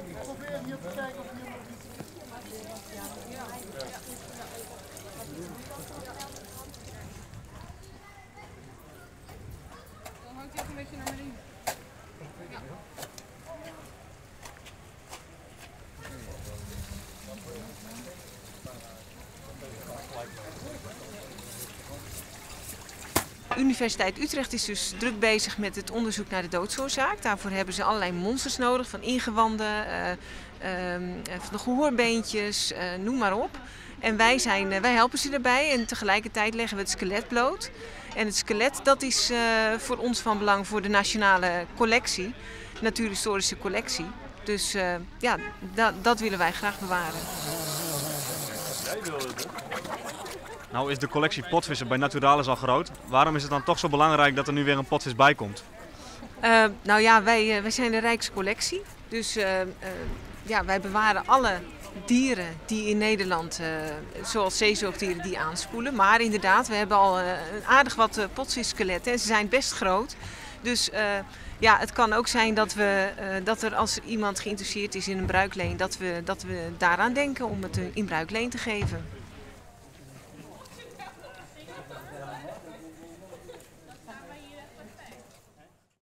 Ik probeer hier te kijken of hier nog iets... Dan hangt hij ook een beetje naar beneden. Ja. De Universiteit Utrecht is dus druk bezig met het onderzoek naar de doodsoorzaak. Daarvoor hebben ze allerlei monsters nodig, van ingewanden, van de gehoorbeentjes, noem maar op. En wij helpen ze daarbij en tegelijkertijd leggen we het skelet bloot. En het skelet dat is voor ons van belang voor de nationale collectie, natuurhistorische collectie. Dus ja, dat willen wij graag bewaren. Nou is de collectie potvissen bij Naturalis al groot. Waarom is het dan toch zo belangrijk dat er nu weer een potvis bij komt? Nou ja, wij zijn de Rijkscollectie. Dus ja, wij bewaren alle dieren die in Nederland, zoals zeezoogdieren, die aanspoelen. Maar inderdaad, we hebben al aardig wat potvisskeletten en ze zijn best groot. Dus ja, het kan ook zijn dat er als er iemand geïnteresseerd is in een bruikleen, dat we daaraan denken om het in bruikleen te geven.